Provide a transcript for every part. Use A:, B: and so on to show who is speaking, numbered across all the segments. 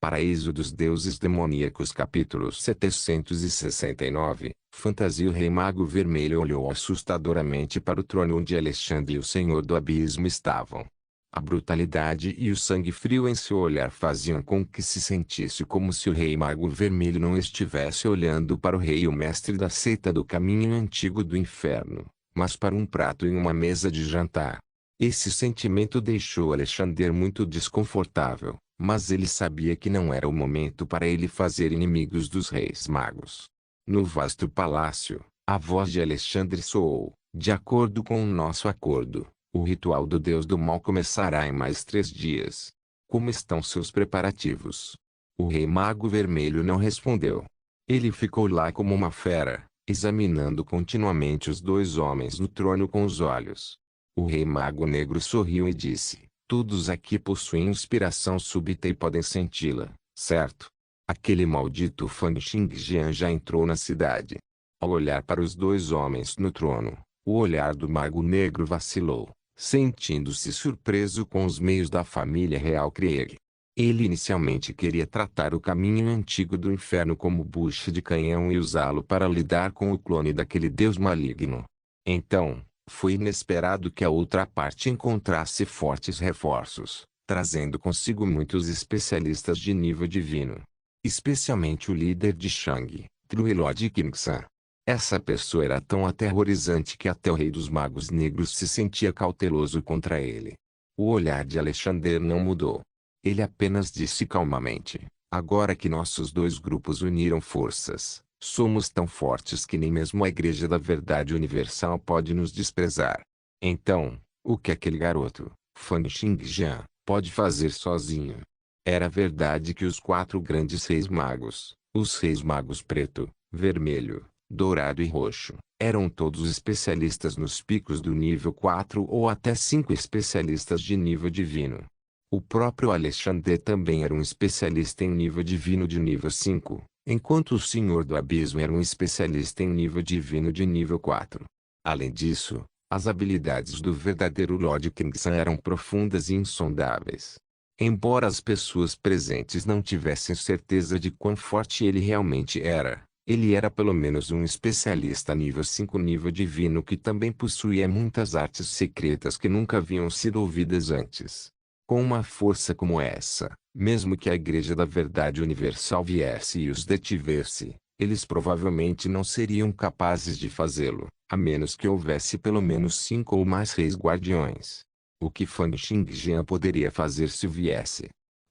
A: Paraíso dos Deuses Demoníacos capítulo 769 Fantasia. O Rei Mago Vermelho olhou assustadoramente para o trono onde Alexandre e o Senhor do Abismo estavam. A brutalidade e o sangue frio em seu olhar faziam com que se sentisse como se o Rei Mago Vermelho não estivesse olhando para o rei e o mestre da seita do caminho antigo do inferno, mas para um prato em uma mesa de jantar. Esse sentimento deixou Alexandre muito desconfortável, mas ele sabia que não era o momento para ele fazer inimigos dos reis magos. No vasto palácio, a voz de Alexandre soou: de acordo com o nosso acordo, o ritual do Deus do Mal começará em mais 3 dias. Como estão seus preparativos? O Rei Mago Vermelho não respondeu. Ele ficou lá como uma fera, examinando continuamente os 2 homens no trono com os olhos. O Rei Mago Negro sorriu e disse: todos aqui possuem inspiração súbita e podem senti-la, certo? Aquele maldito Fan Xingjian já entrou na cidade. Ao olhar para os 2 homens no trono, o olhar do Mago Negro vacilou, sentindo-se surpreso com os meios da família real Krieg. Ele inicialmente queria tratar o caminho antigo do inferno como bucha de canhão e usá-lo para lidar com o clone daquele deus maligno. Então, foi inesperado que a outra parte encontrasse fortes reforços, trazendo consigo muitos especialistas de nível divino. Especialmente o líder de Shang, Truelord Kingsan. Essa pessoa era tão aterrorizante que até o Rei dos Magos Negros se sentia cauteloso contra ele. O olhar de Alexandre não mudou. Ele apenas disse calmamente: agora que nossos 2 grupos uniram forças, somos tão fortes que nem mesmo a Igreja da Verdade Universal pode nos desprezar. Então, o que aquele garoto, Fan Xingjian, pode fazer sozinho? Era verdade que os 4 grandes reis magos, os reis magos preto, vermelho, dourado e roxo, eram todos especialistas nos picos do nível 4 ou até 5 especialistas de nível divino. O próprio Alexandre também era um especialista em nível divino de nível 5. Enquanto o Senhor do Abismo era um especialista em nível divino de nível 4. Além disso, as habilidades do verdadeiro Lord Kingsan eram profundas e insondáveis. Embora as pessoas presentes não tivessem certeza de quão forte ele realmente era, ele era pelo menos um especialista nível 5 nível divino que também possuía muitas artes secretas que nunca haviam sido ouvidas antes. Com uma força como essa, mesmo que a Igreja da Verdade Universal viesse e os detivesse, eles provavelmente não seriam capazes de fazê-lo, a menos que houvesse pelo menos 5 ou mais reis guardiões. O que Fan Xingjian poderia fazer se viesse?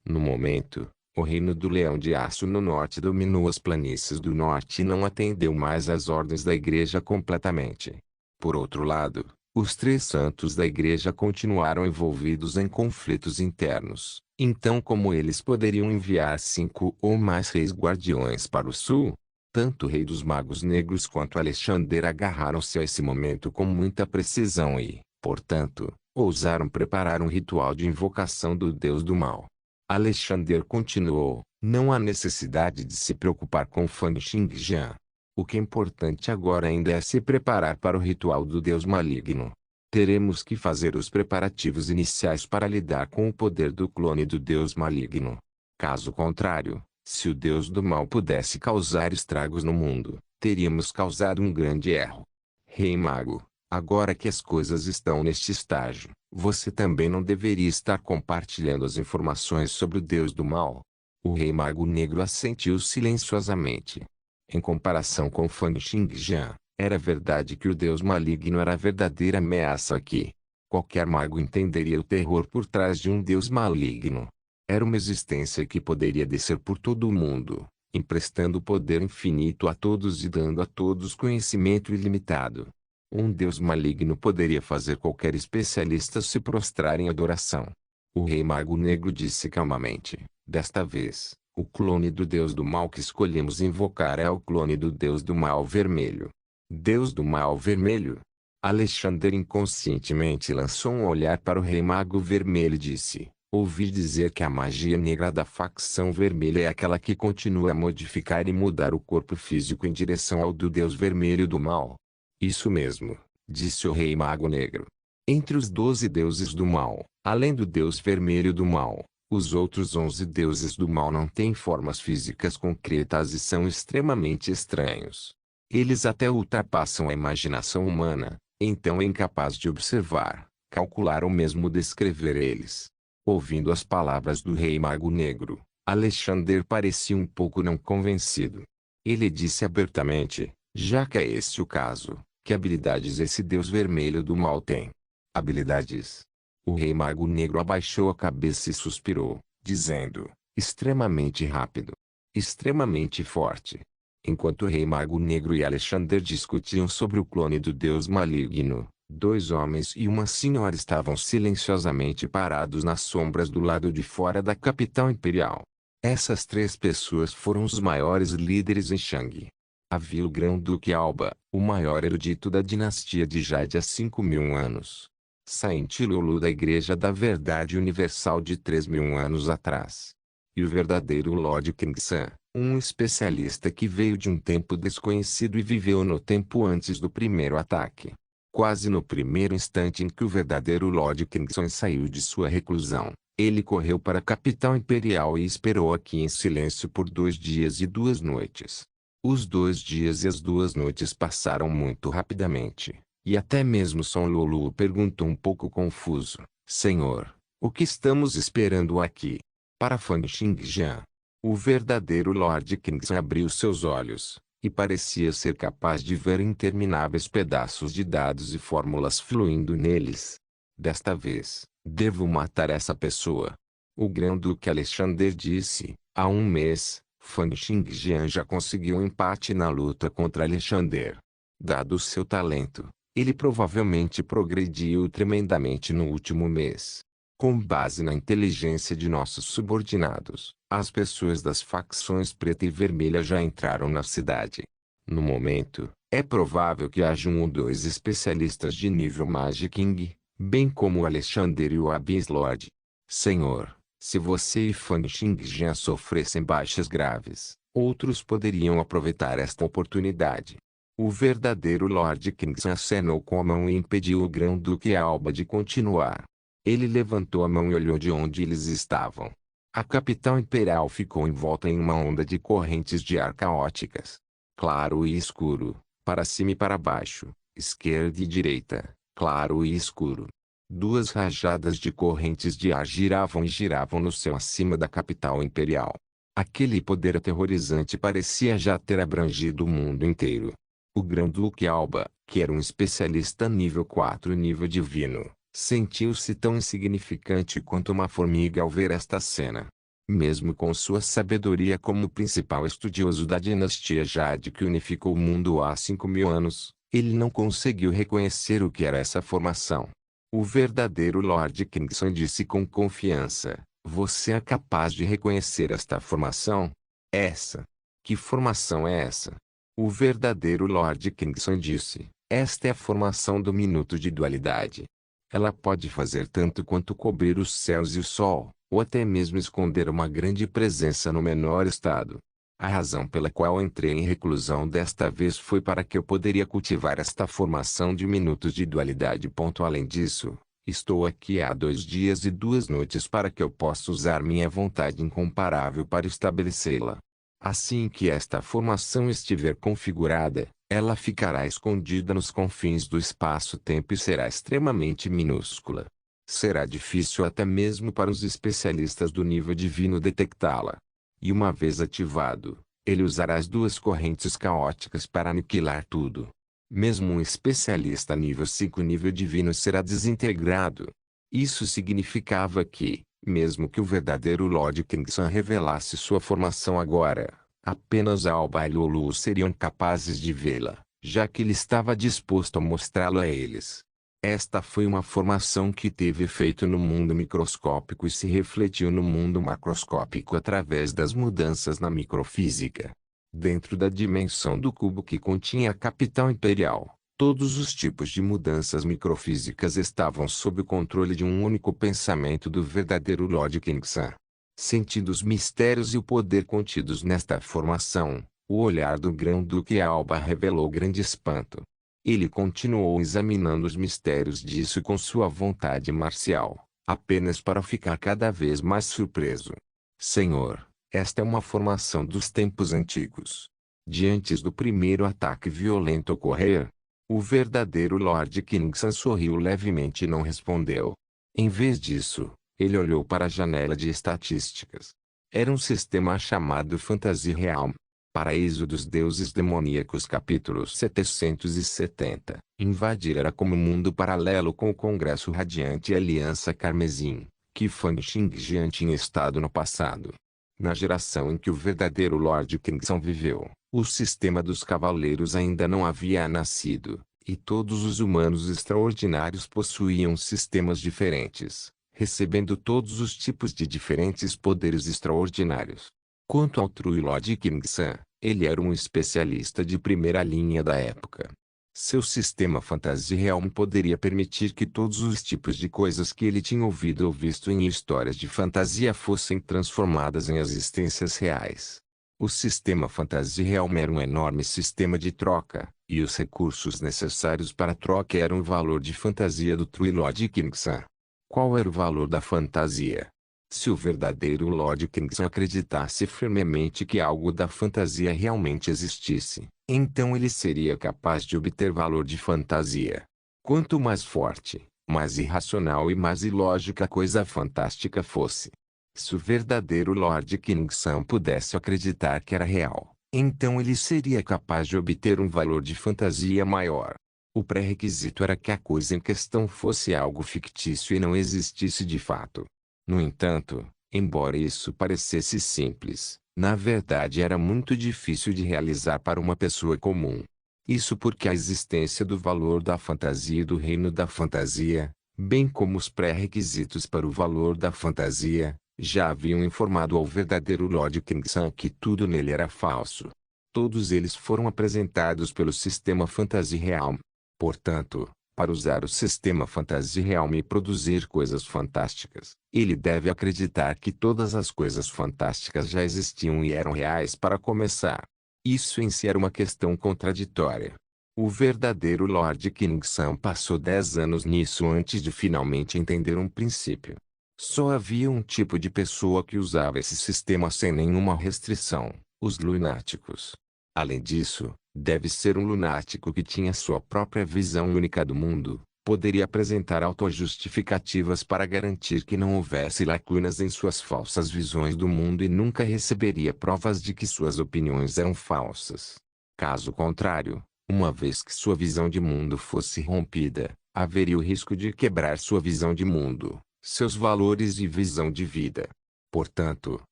A: No momento, o reino do Leão de Aço no norte dominou as planícies do norte e não atendeu mais às ordens da Igreja completamente. Por outro lado, os 3 santos da Igreja continuaram envolvidos em conflitos internos. Então como eles poderiam enviar 5 ou mais reis guardiões para o sul? Tanto o Rei dos Magos Negros quanto Alexandre agarraram-se a esse momento com muita precisão e, portanto, ousaram preparar um ritual de invocação do Deus do Mal. Alexandre continuou: não há necessidade de se preocupar com Fan Xingjian. O que é importante agora ainda é se preparar para o ritual do Deus Maligno. Teremos que fazer os preparativos iniciais para lidar com o poder do clone do Deus Maligno. Caso contrário, se o Deus do Mal pudesse causar estragos no mundo, teríamos causado um grande erro. Rei Mago, agora que as coisas estão neste estágio, você também não deveria estar compartilhando as informações sobre o Deus do Mal? O Rei Mago Negro assentiu silenciosamente. Em comparação com Fan Xingjian, era verdade que o Deus Maligno era a verdadeira ameaça aqui. Qualquer mago entenderia o terror por trás de um Deus maligno. Era uma existência que poderia descer por todo o mundo, emprestando poder infinito a todos e dando a todos conhecimento ilimitado. Um Deus maligno poderia fazer qualquer especialista se prostrar em adoração. O Rei Mago Negro disse calmamente: desta vez, o clone do Deus do Mal que escolhemos invocar é o clone do Deus do Mal Vermelho. Deus do Mal Vermelho? Alexandre inconscientemente lançou um olhar para o Rei Mago Vermelho e disse: ouvi dizer que a magia negra da facção vermelha é aquela que continua a modificar e mudar o corpo físico em direção ao do Deus Vermelho do Mal. Isso mesmo, disse o Rei Mago Negro. Entre os 12 deuses do mal, além do Deus Vermelho do Mal, Os outros 11 deuses do mal não têm formas físicas concretas e são extremamente estranhos. Eles até ultrapassam a imaginação humana, então é incapaz de observar, calcular ou mesmo descrever eles. Ouvindo as palavras do rei Mago Negro, Alexander parecia um pouco não convencido. Ele disse abertamente, já que é esse o caso, que habilidades esse deus vermelho do mal tem? Habilidades? O rei Mago Negro abaixou a cabeça e suspirou, dizendo, extremamente rápido. Extremamente forte. Enquanto o rei Mago Negro e Alexander discutiam sobre o clone do deus maligno, 2 homens e uma senhora estavam silenciosamente parados nas sombras do lado de fora da capital imperial. Essas 3 pessoas foram os maiores líderes em Shang. Havia o Grão-Duque Alba, o maior erudito da dinastia de Jade há 5.000 anos. Saint Lulu da Igreja da Verdade Universal de 3.000 anos atrás. E o verdadeiro Lord Kingsan, um especialista que veio de um tempo desconhecido e viveu no tempo antes do primeiro ataque. Quase no primeiro instante em que o verdadeiro Lord Kingsan saiu de sua reclusão, ele correu para a capital imperial e esperou aqui em silêncio por 2 dias e 2 noites. Os 2 dias e as 2 noites passaram muito rapidamente. E até mesmo Song Lulu perguntou um pouco confuso, Senhor, o que estamos esperando aqui? Para Fan Xingjian. O verdadeiro Lord Kingsan abriu seus olhos, e parecia ser capaz de ver intermináveis pedaços de dados e fórmulas fluindo neles. Desta vez, devo matar essa pessoa. O Grão-Duque Alexander disse, há 1 mês, Fan Xingjian já conseguiu um empate na luta contra Alexander. Dado o seu talento, ele provavelmente progrediu tremendamente no último mês. Com base na inteligência de nossos subordinados, as pessoas das facções preta e vermelha já entraram na cidade. No momento, é provável que haja 1 ou 2 especialistas de nível Magic King, bem como o Alexander e o Abyss Lord. Senhor, se você e Fan Xingjian sofressem baixas graves, outros poderiam aproveitar esta oportunidade. O verdadeiro Lord Kingsan acenou com a mão e impediu o Grão-Duque Alba de continuar. Ele levantou a mão e olhou de onde eles estavam. A capital imperial ficou envolta em uma onda de correntes de ar caóticas. Claro e escuro, para cima e para baixo, esquerda e direita, claro e escuro. 2 rajadas de correntes de ar giravam e giravam no céu acima da capital imperial. Aquele poder aterrorizante parecia já ter abrangido o mundo inteiro. O Grão-Duque Alba, que era um especialista nível 4 nível divino, sentiu-se tão insignificante quanto uma formiga ao ver esta cena. Mesmo com sua sabedoria como principal estudioso da dinastia Jade que unificou o mundo há 5.000 anos, ele não conseguiu reconhecer o que era essa formação. O verdadeiro Lord Kingsan disse com confiança, você é capaz de reconhecer esta formação? Essa? Que formação é essa? O verdadeiro Lord Kingsan disse, esta é a formação do minuto de dualidade. Ela pode fazer tanto quanto cobrir os céus e o sol, ou até mesmo esconder uma grande presença no menor estado. A razão pela qual entrei em reclusão desta vez foi para que eu poderia cultivar esta formação de minutos de dualidade. Além disso, estou aqui há 2 dias e 2 noites para que eu possa usar minha vontade incomparável para estabelecê-la. Assim que esta formação estiver configurada, ela ficará escondida nos confins do espaço-tempo e será extremamente minúscula. Será difícil até mesmo para os especialistas do nível divino detectá-la. E uma vez ativado, ele usará as 2 correntes caóticas para aniquilar tudo. Mesmo um especialista nível 5 nível divino será desintegrado. Isso significava que, mesmo que o verdadeiro Lord Kingsan revelasse sua formação agora, apenas Alba e Lulu seriam capazes de vê-la, já que ele estava disposto a mostrá-lo a eles. Esta foi uma formação que teve efeito no mundo microscópico e se refletiu no mundo macroscópico através das mudanças na microfísica. Dentro da dimensão do cubo que continha a capital imperial, todos os tipos de mudanças microfísicas estavam sob o controle de um único pensamento do verdadeiro Lord Kingsan. Sentindo os mistérios e o poder contidos nesta formação, o olhar do Grão-Duque Alba revelou grande espanto. Ele continuou examinando os mistérios disso com sua vontade marcial, apenas para ficar cada vez mais surpreso. Senhor, esta é uma formação dos tempos antigos. Diante do primeiro ataque violento ocorrer, o verdadeiro Lord Kingston sorriu levemente e não respondeu. Em vez disso, ele olhou para a janela de estatísticas. Era um sistema chamado Fantasy Realm. Paraíso dos Deuses Demoníacos capítulo 770. Invadir era como um mundo paralelo com o Congresso Radiante e a Aliança Carmesim, que Fan Xingjian tinha estado no passado. Na geração em que o verdadeiro Lord Kingston viveu, o sistema dos Cavaleiros ainda não havia nascido, e todos os humanos extraordinários possuíam sistemas diferentes, recebendo todos os tipos de diferentes poderes extraordinários. Quanto ao True Lord Kingston, ele era um especialista de primeira linha da época. Seu sistema Fantasy Realm poderia permitir que todos os tipos de coisas que ele tinha ouvido ou visto em histórias de fantasia fossem transformadas em existências reais. O sistema Fantasy Realm era um enorme sistema de troca, e os recursos necessários para a troca eram o valor de fantasia do True Lord Kingston. Qual era o valor da fantasia? Se o verdadeiro Lord Kingston acreditasse firmemente que algo da fantasia realmente existisse, então ele seria capaz de obter valor de fantasia. Quanto mais forte, mais irracional e mais ilógica a coisa fantástica fosse. Se o verdadeiro Lord Kingston pudesse acreditar que era real, então ele seria capaz de obter um valor de fantasia maior. O pré-requisito era que a coisa em questão fosse algo fictício e não existisse de fato. No entanto, embora isso parecesse simples, na verdade era muito difícil de realizar para uma pessoa comum. Isso porque a existência do valor da fantasia e do reino da fantasia, bem como os pré-requisitos para o valor da fantasia, já haviam informado ao verdadeiro Lord Kingston que tudo nele era falso. Todos eles foram apresentados pelo sistema Fantasy Realm. Portanto, para usar o sistema Fantasy Realm e produzir coisas fantásticas, ele deve acreditar que todas as coisas fantásticas já existiam e eram reais para começar. Isso em si era uma questão contraditória. O verdadeiro Lord Kingston passou 10 anos nisso antes de finalmente entender um princípio. Só havia um tipo de pessoa que usava esse sistema sem nenhuma restrição: os lunáticos. Além disso, deve ser um lunático que tinha sua própria visão única do mundo, poderia apresentar autojustificativas para garantir que não houvesse lacunas em suas falsas visões do mundo e nunca receberia provas de que suas opiniões eram falsas. Caso contrário, uma vez que sua visão de mundo fosse rompida, haveria o risco de quebrar sua visão de mundo, seus valores e visão de vida. Portanto,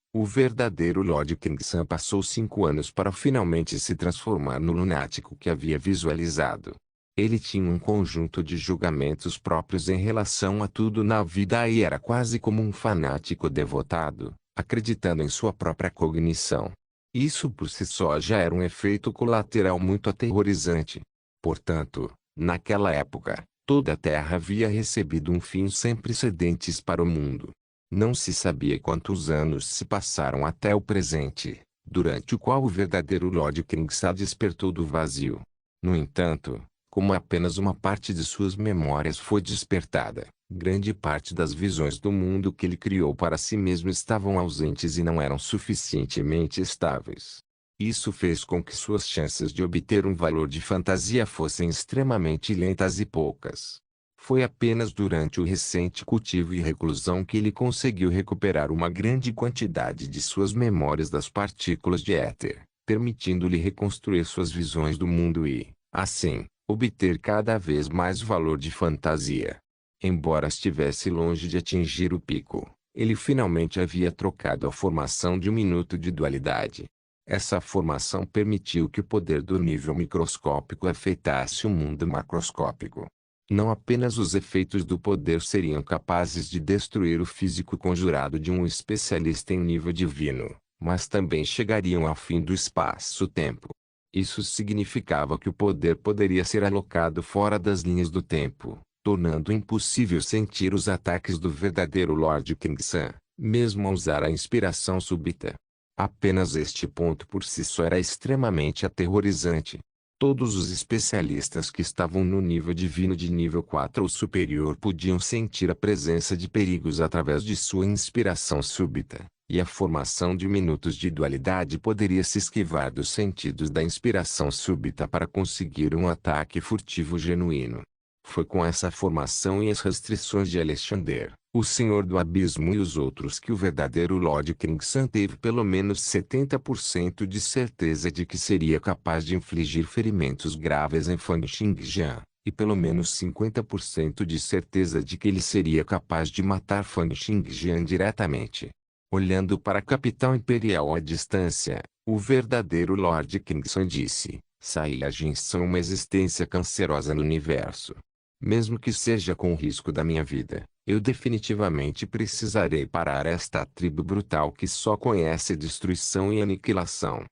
A: o verdadeiro Lord Kingston passou 5 anos para finalmente se transformar no lunático que havia visualizado. Ele tinha um conjunto de julgamentos próprios em relação a tudo na vida e era quase como um fanático devotado, acreditando em sua própria cognição. Isso por si só já era um efeito colateral muito aterrorizante. Portanto, naquela época, toda a Terra havia recebido um fim sem precedentes para o mundo. Não se sabia quantos anos se passaram até o presente, durante o qual o verdadeiro Lord Kingston despertou do vazio. No entanto, como apenas uma parte de suas memórias foi despertada, grande parte das visões do mundo que ele criou para si mesmo estavam ausentes e não eram suficientemente estáveis. Isso fez com que suas chances de obter um valor de fantasia fossem extremamente lentas e poucas. Foi apenas durante o recente cultivo e reclusão que ele conseguiu recuperar uma grande quantidade de suas memórias das partículas de éter, permitindo-lhe reconstruir suas visões do mundo e, assim, obter cada vez mais valor de fantasia. Embora estivesse longe de atingir o pico, ele finalmente havia trocado a formação de um minuto de dualidade. Essa formação permitiu que o poder do nível microscópico afetasse o mundo macroscópico. Não apenas os efeitos do poder seriam capazes de destruir o físico conjurado de um especialista em nível divino, mas também chegariam ao fim do espaço-tempo. Isso significava que o poder poderia ser alocado fora das linhas do tempo, tornando impossível sentir os ataques do verdadeiro Lord Kingston, mesmo ao usar a inspiração súbita. Apenas este ponto por si só era extremamente aterrorizante. Todos os especialistas que estavam no nível divino de nível 4 ou superior podiam sentir a presença de perigos através de sua inspiração súbita, e a formação de minutos de dualidade poderia se esquivar dos sentidos da inspiração súbita para conseguir um ataque furtivo genuíno. Foi com essa formação e as restrições de Alexander, o Senhor do Abismo e os outros que o verdadeiro Lord Kingsan teve pelo menos 70% de certeza de que seria capaz de infligir ferimentos graves em Fan Xingjian, e pelo menos 50% de certeza de que ele seria capaz de matar Fan Xingjian diretamente. Olhando para a capital imperial à distância, o verdadeiro Lord Kingsan disse: Saiyajins são uma existência cancerosa no universo. Mesmo que seja com o risco da minha vida, eu definitivamente precisarei parar esta tribo brutal que só conhece destruição e aniquilação.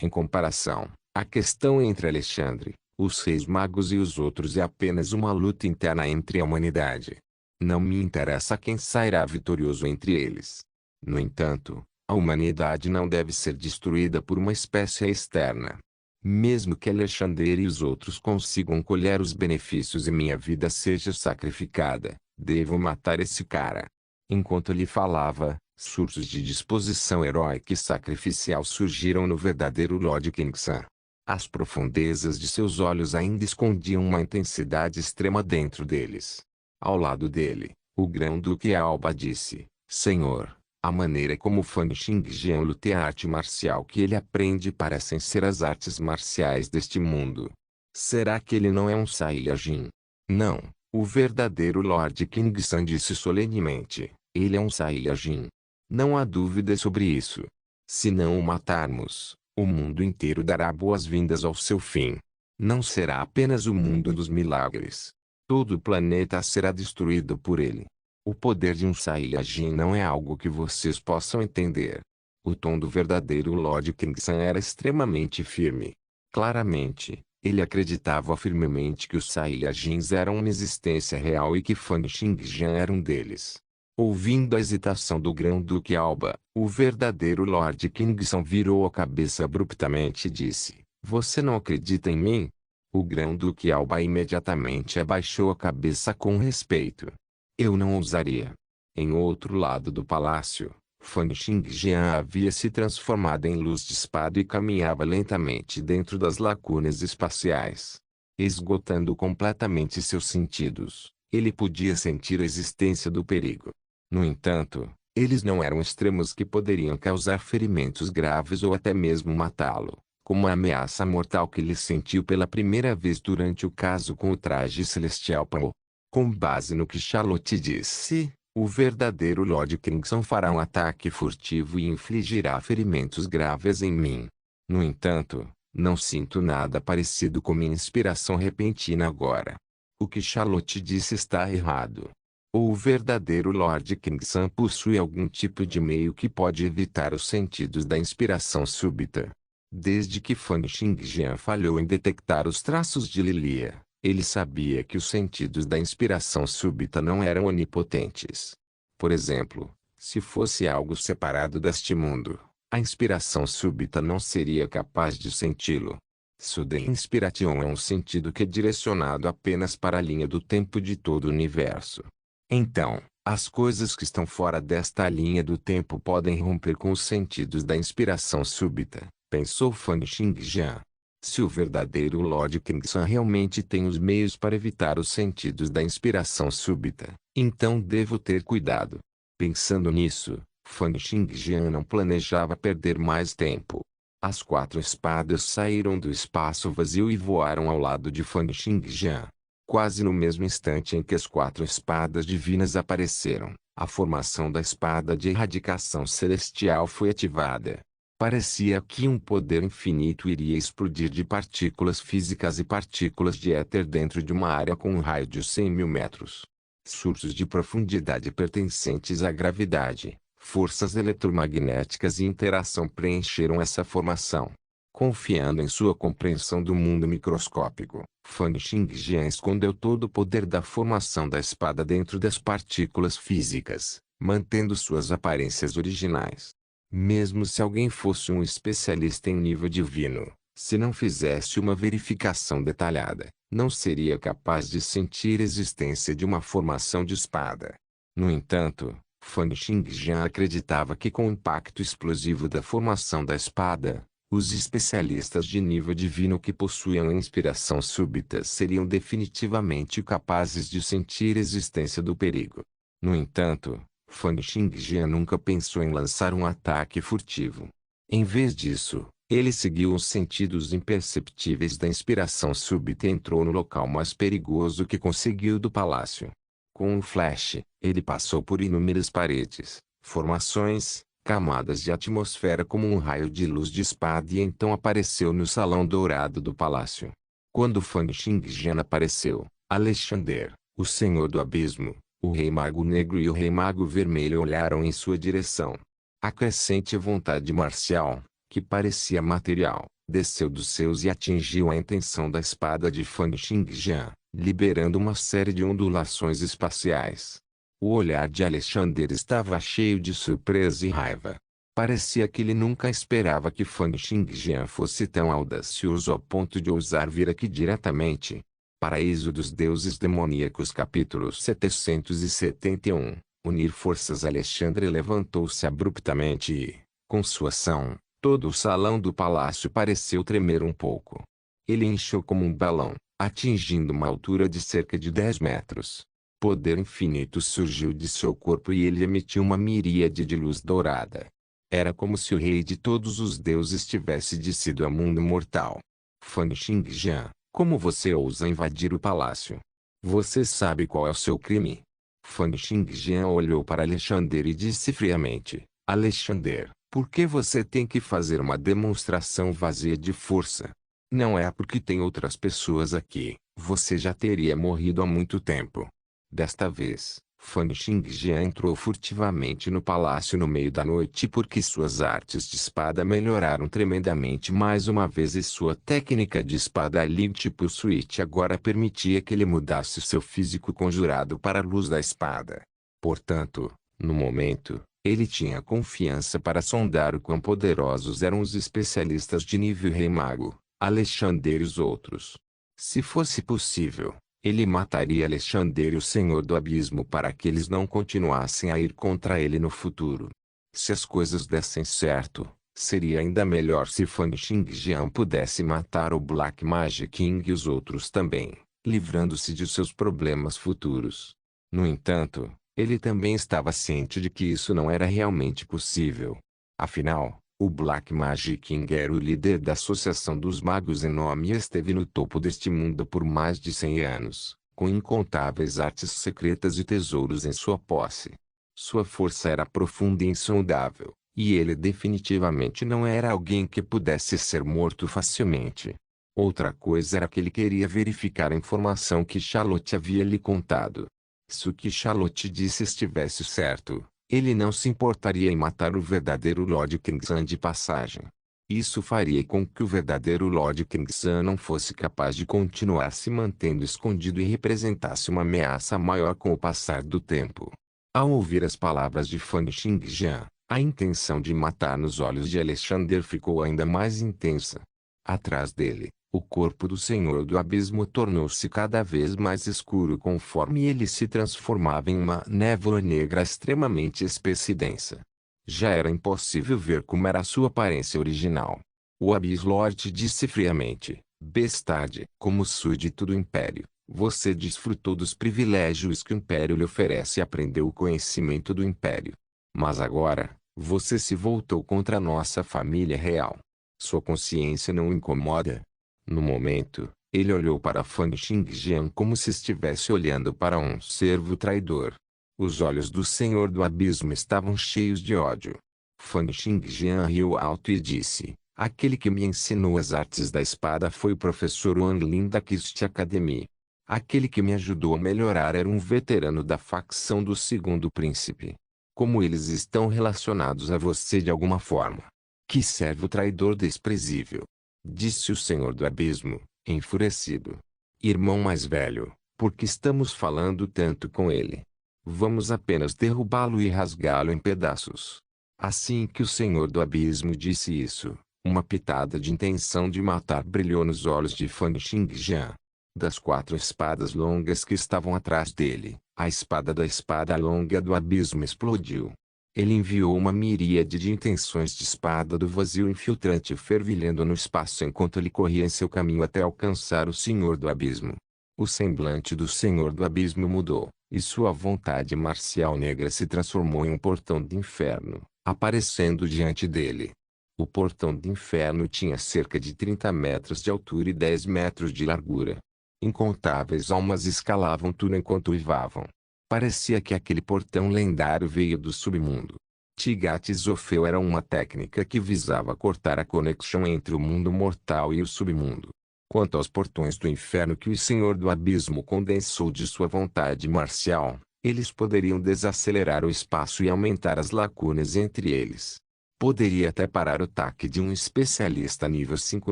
A: Em comparação, a questão entre Alexandre, os Reis Magos e os outros é apenas uma luta interna entre a humanidade. Não me interessa quem sairá vitorioso entre eles. No entanto, a humanidade não deve ser destruída por uma espécie externa. Mesmo que Alexander e os outros consigam colher os benefícios e minha vida seja sacrificada, devo matar esse cara. Enquanto ele falava, surtos de disposição heróica e sacrificial surgiram no verdadeiro Lord Kingsan. As profundezas de seus olhos ainda escondiam uma intensidade extrema dentro deles. Ao lado dele, o Grão-Duque Alba disse: Senhor, a maneira como Fan Xingjian luta é a arte marcial que ele aprende parecem ser as artes marciais deste mundo. Será que ele não é um Saiyajin? Não, o verdadeiro Lord Kingsan disse solenemente, ele é um Saiyajin. Não há dúvida sobre isso. Se não o matarmos, o mundo inteiro dará boas-vindas ao seu fim. Não será apenas o mundo dos milagres. Todo o planeta será destruído por ele. O poder de um Saiyajin não é algo que vocês possam entender. O tom do verdadeiro Lord Kingsan era extremamente firme. Claramente, ele acreditava firmemente que os Saiyajins eram uma existência real e que Fan Xingjian era um deles. Ouvindo a hesitação do Grão-Duque Alba, o verdadeiro Lord Kingsan virou a cabeça abruptamente e disse: Você não acredita em mim? O Grão-Duque Alba imediatamente abaixou a cabeça com respeito. Eu não ousaria. Em outro lado do palácio, Fan Xingjian havia se transformado em luz de espada e caminhava lentamente dentro das lacunas espaciais. Esgotando completamente seus sentidos, ele podia sentir a existência do perigo. No entanto, eles não eram extremos que poderiam causar ferimentos graves ou até mesmo matá-lo, como a ameaça mortal que ele sentiu pela primeira vez durante o caso com o traje celestial Pao. Com base no que Charlotte disse, o verdadeiro Lord Kingsan fará um ataque furtivo e infligirá ferimentos graves em mim. No entanto, não sinto nada parecido com minha inspiração repentina agora. O que Charlotte disse está errado. Ou o verdadeiro Lord Kingsan possui algum tipo de meio que pode evitar os sentidos da inspiração súbita. Desde que Fan Xingjian falhou em detectar os traços de Lilia, ele sabia que os sentidos da inspiração súbita não eram onipotentes. Por exemplo, se fosse algo separado deste mundo, a inspiração súbita não seria capaz de senti-lo. Sudden Inspiration é um sentido que é direcionado apenas para a linha do tempo de todo o universo. Então, as coisas que estão fora desta linha do tempo podem romper com os sentidos da inspiração súbita, pensou Fan Xingjian. Se o verdadeiro Lord Kingsan realmente tem os meios para evitar os sentidos da inspiração súbita, então devo ter cuidado. Pensando nisso, Fan Xingjian não planejava perder mais tempo. As 4 espadas saíram do espaço vazio e voaram ao lado de Fan Xingjian. Quase no mesmo instante em que as 4 espadas divinas apareceram, a formação da espada de erradicação celestial foi ativada. Parecia que um poder infinito iria explodir de partículas físicas e partículas de éter dentro de uma área com um raio de 100.000 metros. Surtos de profundidade pertencentes à gravidade, forças eletromagnéticas e interação preencheram essa formação. Confiando em sua compreensão do mundo microscópico, Fan Xingjian escondeu todo o poder da formação da espada dentro das partículas físicas, mantendo suas aparências originais. Mesmo se alguém fosse um especialista em nível divino, Se não fizesse uma verificação detalhada, não seria capaz de sentir a existência de uma formação de espada. No entanto, Fan Xingjian acreditava que com o impacto explosivo da formação da espada, os especialistas de nível divino que possuíam a inspiração súbita seriam definitivamente capazes de sentir a existência do perigo. No entanto, Fan Xingjian nunca pensou em lançar um ataque furtivo. Em vez disso, ele seguiu os sentidos imperceptíveis da inspiração súbita e entrou no local mais perigoso que conseguiu do palácio. Com um flash, ele passou por inúmeras paredes, formações, camadas de atmosfera como um raio de luz de espada e então apareceu no salão dourado do palácio. Quando Fan Xingjian apareceu, Alexander, o Senhor do Abismo, o Rei Mago Negro e o Rei Mago Vermelho olharam em sua direção. A crescente vontade marcial, que parecia material, desceu dos seus e atingiu a intenção da espada de Fan Xingjian, liberando uma série de ondulações espaciais. O olhar de Alexander estava cheio de surpresa e raiva. Parecia que ele nunca esperava que Fan Xingjian fosse tão audacioso ao ponto de ousar vir aqui diretamente. Paraíso dos Deuses Demoníacos capítulo 771. Unir forças. Alexandre levantou-se abruptamente e, com sua ação, todo o salão do palácio pareceu tremer um pouco. Ele inchou como um balão, atingindo uma altura de cerca de 10 metros. Poder infinito surgiu de seu corpo e ele emitiu uma miríade de luz dourada. Era como se o rei de todos os deuses tivesse descido ao mundo mortal. Fan Xingjian, como você ousa invadir o palácio? Você sabe qual é o seu crime? Fan Xingjian olhou para Alexander e disse friamente: Alexander, por que você tem que fazer uma demonstração vazia de força? Não é porque tem outras pessoas aqui, você já teria morrido há muito tempo. Desta vez, Fan Xingjian entrou furtivamente no palácio no meio da noite porque suas artes de espada melhoraram tremendamente mais uma vez e sua técnica de espada Lin tipo Switch agora permitia que ele mudasse seu físico conjurado para a luz da espada. Portanto, no momento, ele tinha confiança para sondar o quão poderosos eram os especialistas de nível Rei Mago, Alexander e os outros. Se fosse possível, ele mataria Alexander e o Senhor do Abismo para que eles não continuassem a ir contra ele no futuro. Se as coisas dessem certo, seria ainda melhor se Fan Xingjian pudesse matar o Black Magic King e os outros também, livrando-se de seus problemas futuros. No entanto, ele também estava ciente de que isso não era realmente possível. Afinal, o Black Magic King era o líder da Associação dos Magos Enome e esteve no topo deste mundo por mais de 100 anos, com incontáveis artes secretas e tesouros em sua posse. Sua força era profunda e insondável, e ele definitivamente não era alguém que pudesse ser morto facilmente. Outra coisa era que ele queria verificar a informação que Charlotte havia lhe contado. Se o que Charlotte disse estivesse certo, ele não se importaria em matar o verdadeiro Lord Kingsan de passagem. Isso faria com que o verdadeiro Lord Kingsan não fosse capaz de continuar se mantendo escondido e representasse uma ameaça maior com o passar do tempo. Ao ouvir as palavras de Fan Xingjian, a intenção de matar nos olhos de Alexander ficou ainda mais intensa. Atrás dele, o corpo do Senhor do Abismo tornou-se cada vez mais escuro conforme ele se transformava em uma névoa negra extremamente espessa e densa. Já era impossível ver como era sua aparência original. O Abyss Lord disse friamente: Bestade, como súdito do Império, você desfrutou dos privilégios que o Império lhe oferece e aprendeu o conhecimento do Império. Mas agora, você se voltou contra a nossa família real. Sua consciência não o incomoda? No momento, ele olhou para Fan Xingjian como se estivesse olhando para um servo traidor. Os olhos do Senhor do Abismo estavam cheios de ódio. Fan Xingjian riu alto e disse: Aquele que me ensinou as artes da espada foi o professor Wang Lin da Kist Academy. Aquele que me ajudou a melhorar era um veterano da facção do Segundo Príncipe. Como eles estão relacionados a você de alguma forma? Que servo traidor desprezível! Disse o Senhor do Abismo, enfurecido. Irmão mais velho, por que estamos falando tanto com ele? Vamos apenas derrubá-lo e rasgá-lo em pedaços. Assim que o Senhor do Abismo disse isso, Uma pitada de intenção de matar brilhou nos olhos de Fan Xingjian. Das 4 espadas longas que estavam atrás dele, a espada da espada longa do abismo explodiu. Ele enviou uma miríade de intenções de espada do vazio infiltrante fervilhando no espaço enquanto ele corria em seu caminho até alcançar o Senhor do Abismo. O semblante do Senhor do Abismo mudou, e sua vontade marcial negra se transformou em um portão do inferno, aparecendo diante dele. O portão do inferno tinha cerca de 30 metros de altura e 10 metros de largura. Incontáveis almas escalavam tudo enquanto uivavam. Parecia que aquele portão lendário veio do submundo. Tigat Zofeu era uma técnica que visava cortar a conexão entre o mundo mortal e o submundo. Quanto aos portões do inferno que o Senhor do Abismo condensou de sua vontade marcial, eles poderiam desacelerar o espaço e aumentar as lacunas entre eles. Poderia até parar o ataque de um especialista nível 5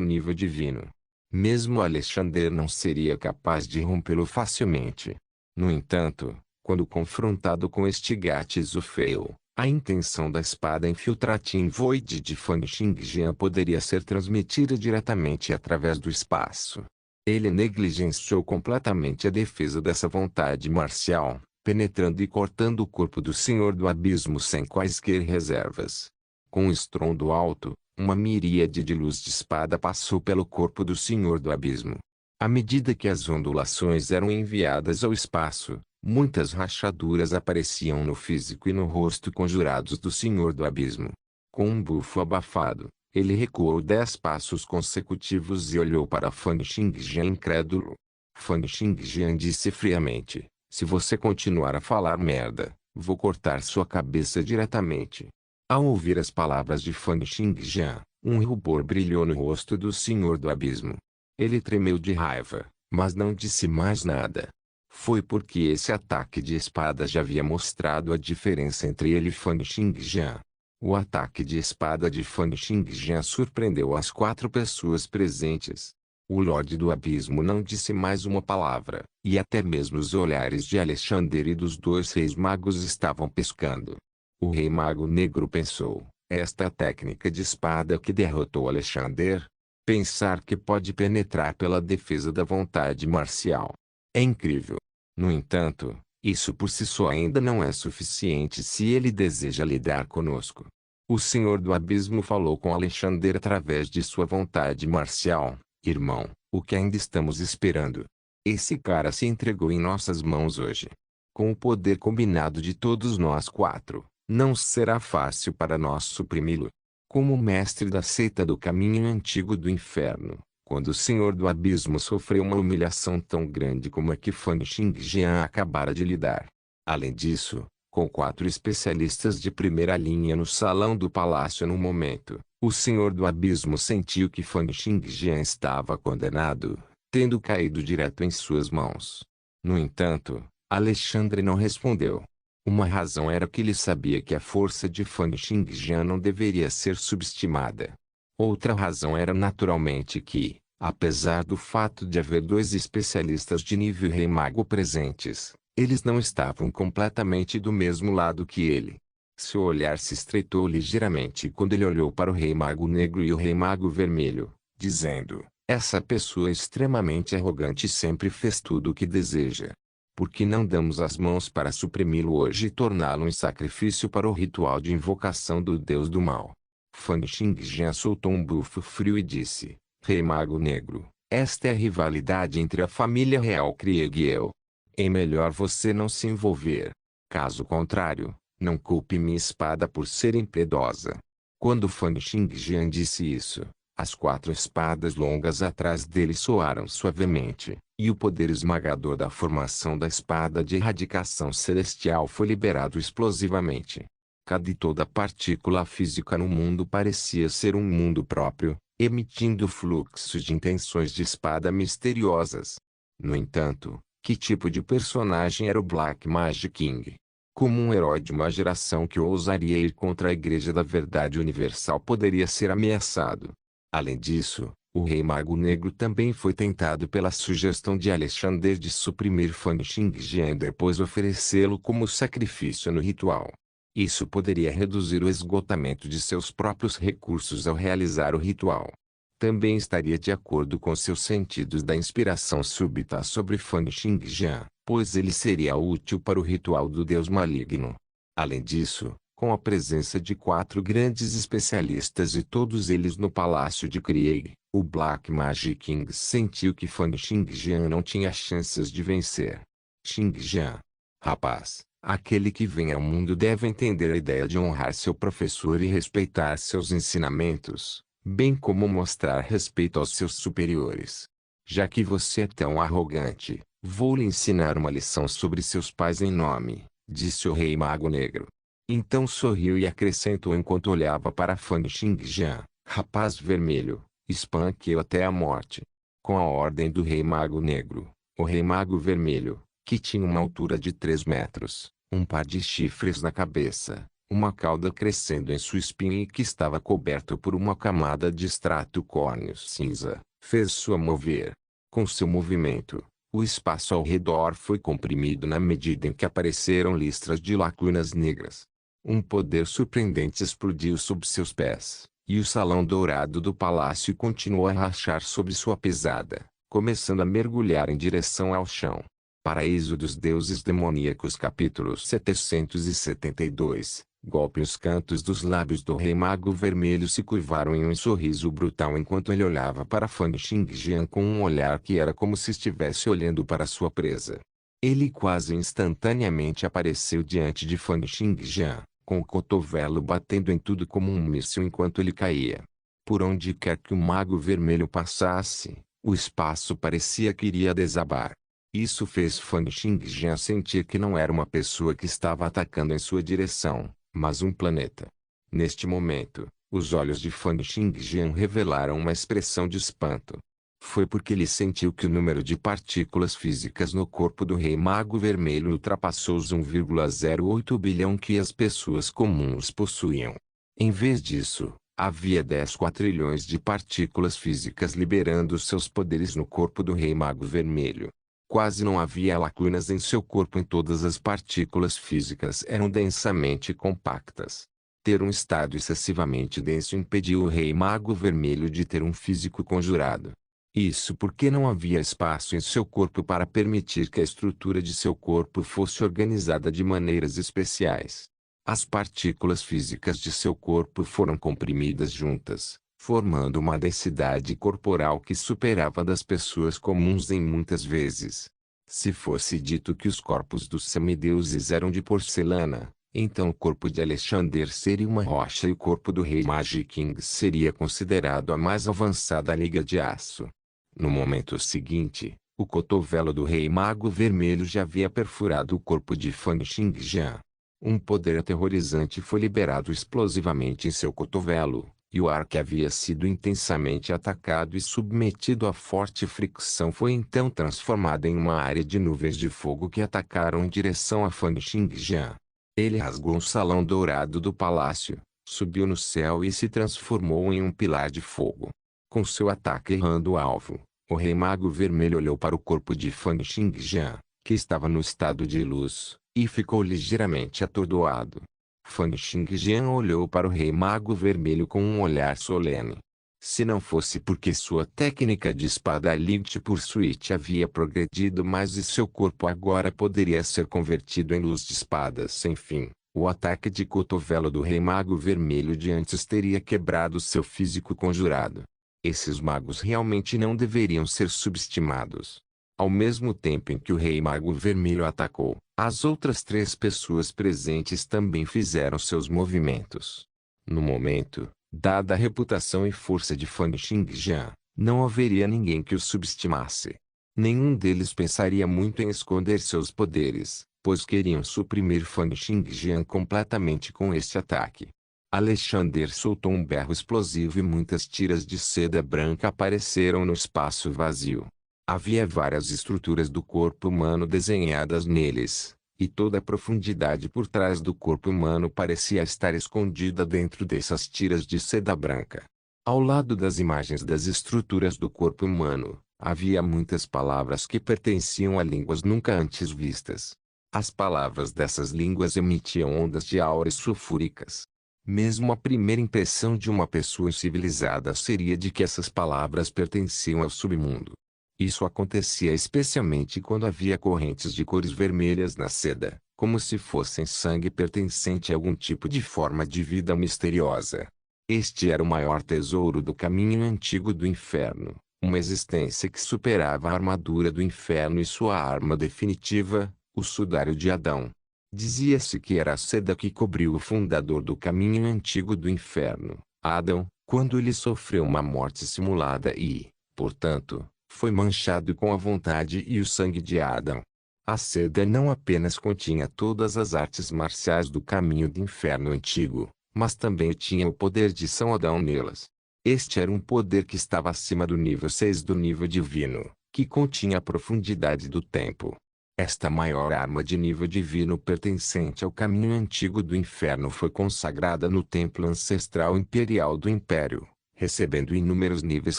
A: nível divino. Mesmo Alexander não seria capaz de rompê-lo facilmente. No entanto, quando confrontado com este Zofeu, a intenção da espada infiltrating void de Fan Xingjian poderia ser transmitida diretamente através do espaço. Ele negligenciou completamente a defesa dessa vontade marcial, penetrando e cortando o corpo do Senhor do Abismo sem quaisquer reservas. Com um estrondo alto, uma miríade de luz de espada passou pelo corpo do Senhor do Abismo. À medida que as ondulações eram enviadas ao espaço, muitas rachaduras apareciam no físico e no rosto conjurados do Senhor do Abismo. Com um bufo abafado, ele recuou 10 passos consecutivos e olhou para Fan Xingjian incrédulo. Fan Xingjian disse friamente, se você continuar a falar merda, vou cortar sua cabeça diretamente. Ao ouvir as palavras de Fan Xingjian, um rubor brilhou no rosto do Senhor do Abismo. Ele tremeu de raiva, mas não disse mais nada. Foi porque esse ataque de espada já havia mostrado a diferença entre ele e Fan Xingjian. O ataque de espada de Fan Xingjian surpreendeu as 4 pessoas presentes. O Lorde do Abismo não disse mais uma palavra, e até mesmo os olhares de Alexander e dos 2 reis magos estavam piscando. O rei mago negro pensou, esta é a técnica de espada que derrotou Alexander? Pensar que pode penetrar pela defesa da vontade marcial. É incrível. No entanto, isso por si só ainda não é suficiente se ele deseja lidar conosco. O Senhor do Abismo falou com Alexander através de sua vontade marcial. Irmão, o que ainda estamos esperando? Esse cara se entregou em nossas mãos hoje. Com o poder combinado de todos nós 4. Não será fácil para nós suprimi-lo. Como mestre da seita do caminho antigo do inferno, quando o Senhor do Abismo sofreu uma humilhação tão grande como a que Fan Xingjian acabara de lidar. Além disso, com 4 especialistas de primeira linha no salão do palácio no momento, o Senhor do Abismo sentiu que Fan Xingjian estava condenado, tendo caído direto em suas mãos. No entanto, Alexandre não respondeu. Uma razão era que ele sabia que a força de Fan Xingjian não deveria ser subestimada. Outra razão era naturalmente que, apesar do fato de haver 2 especialistas de nível rei mago presentes, eles não estavam completamente do mesmo lado que ele. Seu olhar se estreitou ligeiramente quando ele olhou para o rei mago negro e o rei mago vermelho, dizendo, essa pessoa é extremamente arrogante sempre fez tudo o que deseja. Por que não damos as mãos para suprimi-lo hoje e torná-lo em sacrifício para o ritual de invocação do Deus do Mal? Fan Xingjian soltou um bufo frio e disse, Rei Mago Negro, esta é a rivalidade entre a família real Krieg e eu. É melhor você não se envolver. Caso contrário, não culpe minha espada por ser impiedosa. Quando Fan Xingjian disse isso, as 4 espadas longas atrás dele soaram suavemente, e o poder esmagador da formação da espada de erradicação celestial foi liberado explosivamente. Cada e toda partícula física no mundo parecia ser um mundo próprio, emitindo fluxos de intenções de espada misteriosas. No entanto, que tipo de personagem era o Black Magic King? Como um herói de uma geração que ousaria ir contra a Igreja da Verdade Universal poderia ser ameaçado. Além disso, o Rei Mago Negro também foi tentado pela sugestão de Alexander de suprimir Fan Xingjian e depois oferecê-lo como sacrifício no ritual. Isso poderia reduzir o esgotamento de seus próprios recursos ao realizar o ritual. Também estaria de acordo com seus sentidos da inspiração súbita sobre Fan Xingjian, pois ele seria útil para o ritual do deus maligno. Além disso, com a presença de 4 grandes especialistas e todos eles no palácio de Krieg, o Black Magic King sentiu que Fan Xingjian não tinha chances de vencer. Xingjian. Rapaz, aquele que vem ao mundo deve entender a ideia de honrar seu professor e respeitar seus ensinamentos, bem como mostrar respeito aos seus superiores. Já que você é tão arrogante, vou lhe ensinar uma lição sobre seus pais em nome, disse o Rei Mago Negro. Então sorriu e acrescentou enquanto olhava para Fan Xingjian: rapaz vermelho, espanque-o até a morte. Com a ordem do Rei Mago Negro, o Rei Mago Vermelho, que tinha uma altura de 3 metros, um par de chifres na cabeça, uma cauda crescendo em sua espinha e que estava coberto por uma camada de extrato córneo cinza, fez sua mover. Com seu movimento, o espaço ao redor foi comprimido na medida em que apareceram listras de lacunas negras. Um poder surpreendente explodiu sob seus pés, e o salão dourado do palácio continuou a rachar sob sua pesada, começando a mergulhar em direção ao chão. Paraíso dos Deuses Demoníacos capítulo 772. Golpe. Os cantos dos lábios do Rei Mago Vermelho se curvaram em um sorriso brutal enquanto ele olhava para Fan Xingjian com um olhar que era como se estivesse olhando para sua presa. Ele quase instantaneamente apareceu diante de Fan Xingjian, com o cotovelo batendo em tudo como um míssil enquanto ele caía. Por onde quer que o Mago Vermelho passasse, o espaço parecia que iria desabar. Isso fez Fan Xingjian sentir que não era uma pessoa que estava atacando em sua direção, mas um planeta. Neste momento, os olhos de Fan Xingjian revelaram uma expressão de espanto. Foi porque ele sentiu que o número de partículas físicas no corpo do Rei Mago Vermelho ultrapassou os 1,08 bilhão que as pessoas comuns possuíam. Em vez disso, havia 10 quatrilhões de partículas físicas liberando seus poderes no corpo do Rei Mago Vermelho. Quase não havia lacunas em seu corpo e todas as partículas físicas eram densamente compactas. Ter um estado excessivamente denso impediu o Rei Mago Vermelho de ter um físico conjurado. Isso porque não havia espaço em seu corpo para permitir que a estrutura de seu corpo fosse organizada de maneiras especiais. As partículas físicas de seu corpo foram comprimidas juntas, formando uma densidade corporal que superava a das pessoas comuns em muitas vezes. Se fosse dito que os corpos dos semideuses eram de porcelana, então o corpo de Alexander seria uma rocha e o corpo do Rei Magic King seria considerado a mais avançada liga de aço. No momento seguinte, o cotovelo do Rei Mago Vermelho já havia perfurado o corpo de Fan Xingjian. Um poder aterrorizante foi liberado explosivamente em seu cotovelo, e o ar que havia sido intensamente atacado e submetido a forte fricção foi então transformado em uma área de nuvens de fogo que atacaram em direção a Fan Xingjian. Ele rasgou o salão dourado do palácio, subiu no céu e se transformou em um pilar de fogo. Com seu ataque errando o alvo, o Rei Mago Vermelho olhou para o corpo de Fan Xingjian, que estava no estado de luz, e ficou ligeiramente atordoado. Fan Xingjian olhou para o Rei Mago Vermelho com um olhar solene. Se não fosse porque sua técnica de espada Elite Pursuit havia progredido mais e seu corpo agora poderia ser convertido em luz de espadas sem fim, o ataque de cotovelo do Rei Mago Vermelho de antes teria quebrado seu físico conjurado. Esses magos realmente não deveriam ser subestimados. Ao mesmo tempo em que o Rei Mago Vermelho atacou, as outras 3 pessoas presentes também fizeram seus movimentos. No momento, dada a reputação e força de Fan Xingjian, não haveria ninguém que os subestimasse. Nenhum deles pensaria muito em esconder seus poderes, pois queriam suprimir Fan Xingjian completamente com este ataque. Alexander soltou um berro explosivo e muitas tiras de seda branca apareceram no espaço vazio. Havia várias estruturas do corpo humano desenhadas neles, e toda a profundidade por trás do corpo humano parecia estar escondida dentro dessas tiras de seda branca. Ao lado das imagens das estruturas do corpo humano, havia muitas palavras que pertenciam a línguas nunca antes vistas. As palavras dessas línguas emitiam ondas de auras sulfúricas. Mesmo a primeira impressão de uma pessoa civilizada seria de que essas palavras pertenciam ao submundo. Isso acontecia especialmente quando havia correntes de cores vermelhas na seda, como se fossem sangue pertencente a algum tipo de forma de vida misteriosa. Este era o maior tesouro do caminho antigo do inferno, uma existência que superava a armadura do inferno e sua arma definitiva, o sudário de Adão. Dizia-se que era a seda que cobriu o fundador do caminho antigo do inferno, Adão, quando ele sofreu uma morte simulada e, portanto, foi manchado com a vontade e o sangue de Adão. A seda não apenas continha todas as artes marciais do caminho do inferno antigo, mas também tinha o poder de São Adão nelas. Este era um poder que estava acima do nível 6 do nível divino, que continha a profundidade do tempo. Esta maior arma de nível divino pertencente ao caminho antigo do inferno foi consagrada no templo ancestral imperial do Império, recebendo inúmeros níveis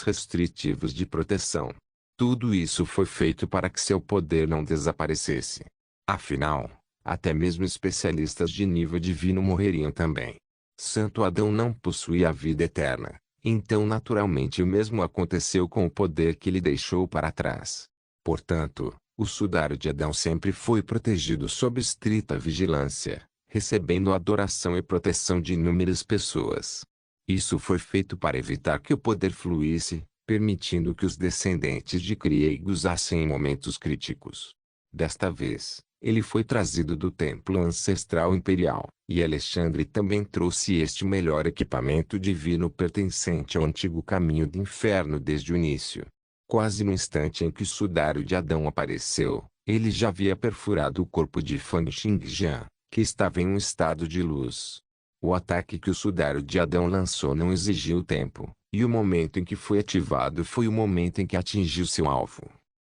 A: restritivos de proteção. Tudo isso foi feito para que seu poder não desaparecesse. Afinal, até mesmo especialistas de nível divino morreriam também. Santo Adão não possuía a vida eterna, então naturalmente o mesmo aconteceu com o poder que ele deixou para trás. Portanto, o sudário de Adão sempre foi protegido sob estrita vigilância, recebendo a adoração e proteção de inúmeras pessoas. Isso foi feito para evitar que o poder fluísse, permitindo que os descendentes de Krieg usassem em momentos críticos. Desta vez, ele foi trazido do templo ancestral imperial, e Alexandre também trouxe este melhor equipamento divino pertencente ao antigo caminho do inferno desde o início. Quase no instante em que o sudário de Adão apareceu, ele já havia perfurado o corpo de Fan Xingjian, que estava em um estado de luz. O ataque que o sudário de Adão lançou não exigiu tempo, e o momento em que foi ativado foi o momento em que atingiu seu alvo.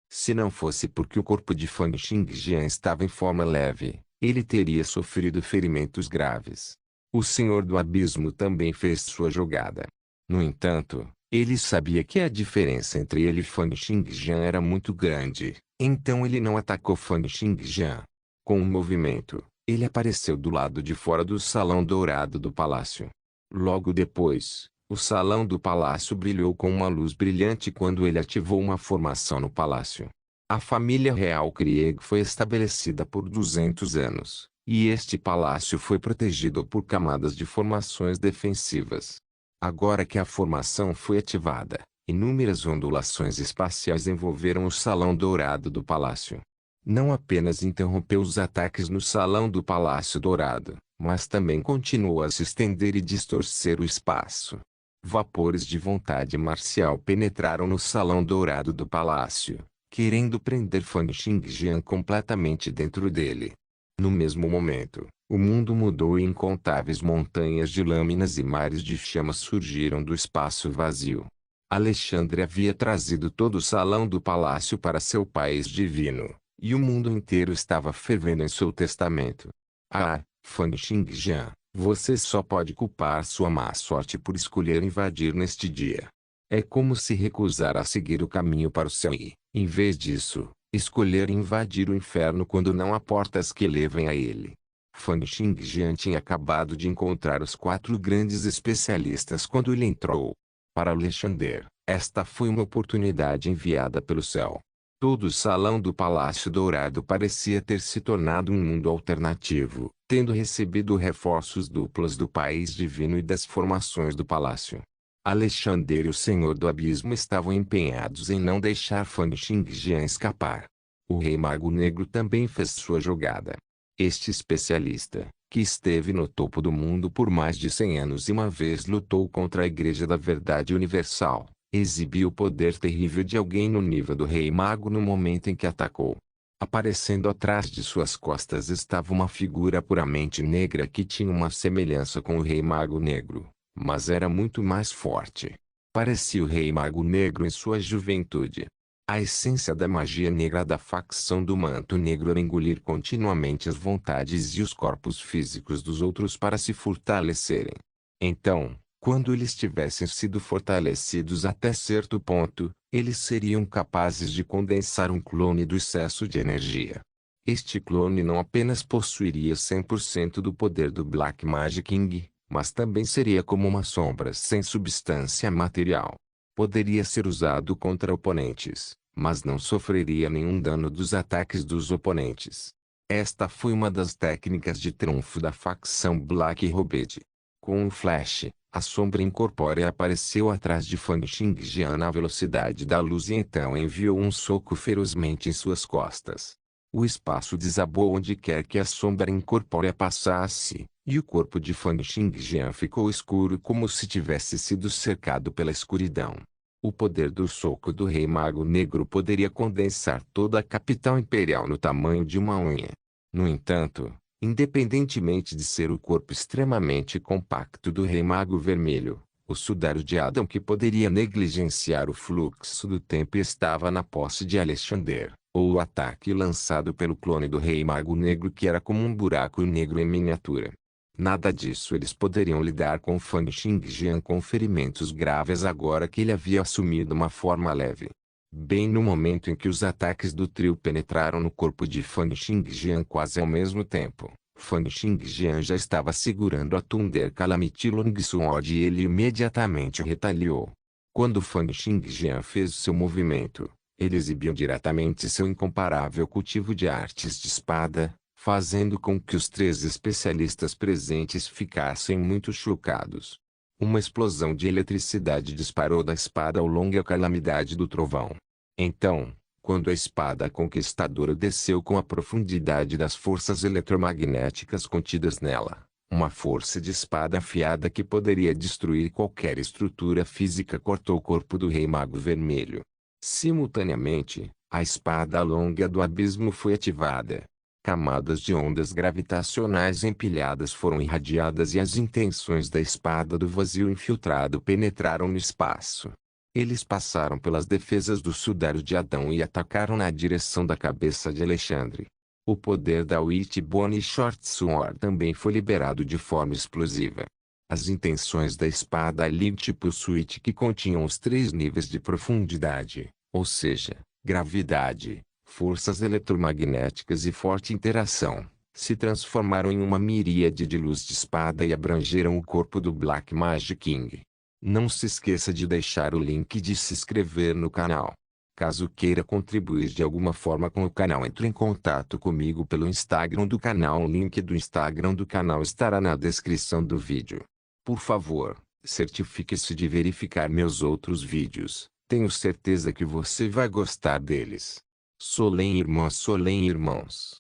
A: Se não fosse porque o corpo de Fan Xingjian estava em forma leve, ele teria sofrido ferimentos graves. O Senhor do Abismo também fez sua jogada. No entanto, ele sabia que a diferença entre ele e Fan Xingjian era muito grande, então ele não atacou Fan Xingjian. Com um movimento, ele apareceu do lado de fora do salão dourado do palácio. Logo depois, o salão do palácio brilhou com uma luz brilhante quando ele ativou uma formação no palácio. A família real Krieg foi estabelecida por 200 anos, e este palácio foi protegido por camadas de formações defensivas. Agora que a formação foi ativada, inúmeras ondulações espaciais envolveram o salão dourado do palácio. Não apenas interrompeu os ataques no salão do Palácio Dourado, mas também continuou a se estender e distorcer o espaço. Vapores de vontade marcial penetraram no salão dourado do palácio, querendo prender Fan Xingjian completamente dentro dele. No mesmo momento, o mundo mudou e incontáveis montanhas de lâminas e mares de chamas surgiram do espaço vazio. Alexandre havia trazido todo o salão do palácio para seu país divino, e o mundo inteiro estava fervendo em seu testamento. Ah, Fan Xingjian, você só pode culpar sua má sorte por escolher invadir neste dia. É como se recusar a seguir o caminho para o céu e, em vez disso, escolher invadir o inferno quando não há portas que levem a ele. Fan Xingjian tinha acabado de encontrar os 4 grandes especialistas quando ele entrou. Para Alexandre, esta foi uma oportunidade enviada pelo céu. Todo o salão do Palácio Dourado parecia ter se tornado um mundo alternativo, tendo recebido reforços duplos do país divino e das formações do palácio. Alexandre e o Senhor do Abismo estavam empenhados em não deixar Fan Xingjian escapar. O Rei Mago Negro também fez sua jogada. Este especialista, que esteve no topo do mundo por mais de 100 anos e uma vez lutou contra a Igreja da Verdade Universal, exibiu o poder terrível de alguém no nível do Rei Mago no momento em que atacou. Aparecendo atrás de suas costas estava uma figura puramente negra que tinha uma semelhança com o Rei Mago Negro, mas era muito mais forte. Parecia o Rei Mago Negro em sua juventude. A essência da magia negra da facção do Manto Negro era engolir continuamente as vontades e os corpos físicos dos outros para se fortalecerem. Então, quando eles tivessem sido fortalecidos até certo ponto, eles seriam capazes de condensar um clone do excesso de energia. Este clone não apenas possuiria 100% do poder do Black Mage King, mas também seria como uma sombra sem substância material. Poderia ser usado contra oponentes, mas não sofreria nenhum dano dos ataques dos oponentes. Esta foi uma das técnicas de trunfo da facção Black Robed. Com um flash, a sombra incorpórea apareceu atrás de Fan Xingjian na velocidade da luz e então enviou um soco ferozmente em suas costas. O espaço desabou onde quer que a sombra incorpórea passasse, e o corpo de Fan Xingjian ficou escuro como se tivesse sido cercado pela escuridão. O poder do soco do Rei Mago Negro poderia condensar toda a capital imperial no tamanho de uma unha. No entanto, independentemente de ser o corpo extremamente compacto do Rei Mago Vermelho, o sudário de Adão que poderia negligenciar o fluxo do tempo estava na posse de Alexander, ou o ataque lançado pelo clone do Rei Mago Negro que era como um buraco negro em miniatura. Nada disso eles poderiam lidar com Fan Xingjian com ferimentos graves agora que ele havia assumido uma forma leve. Bem no momento em que os ataques do trio penetraram no corpo de Fan Xingjian quase ao mesmo tempo, Fan Xingjian já estava segurando a Thunder Calamity Longsword e ele imediatamente retaliou. Quando Fan Xingjian fez seu movimento, ele exibiu diretamente seu incomparável cultivo de artes de espada, fazendo com que os 3 especialistas presentes ficassem muito chocados. Uma explosão de eletricidade disparou da espada ao longo da calamidade do trovão. Então, quando a espada conquistadora desceu com a profundidade das forças eletromagnéticas contidas nela, uma força de espada afiada que poderia destruir qualquer estrutura física cortou o corpo do Rei Mago Vermelho. Simultaneamente, a espada longa do abismo foi ativada. Camadas de ondas gravitacionais empilhadas foram irradiadas e as intenções da espada do vazio infiltrado penetraram no espaço. Eles passaram pelas defesas do sudário de Adão e atacaram na direção da cabeça de Alexandre. O poder da Witchbone Short Sword também foi liberado de forma explosiva. As intenções da espada Elite Pursuit que continham os 3 níveis de profundidade, ou seja, gravidade, forças eletromagnéticas e forte interação, se transformaram em uma miríade de luz de espada e abrangeram o corpo do Black Mage King. Não se esqueça de deixar o link e de se inscrever no canal. Caso queira contribuir de alguma forma com o canal, entre em contato comigo pelo Instagram do canal. O link do Instagram do canal estará na descrição do vídeo. Por favor, certifique-se de verificar meus outros vídeos. Tenho certeza que você vai gostar deles. Solem irmãos.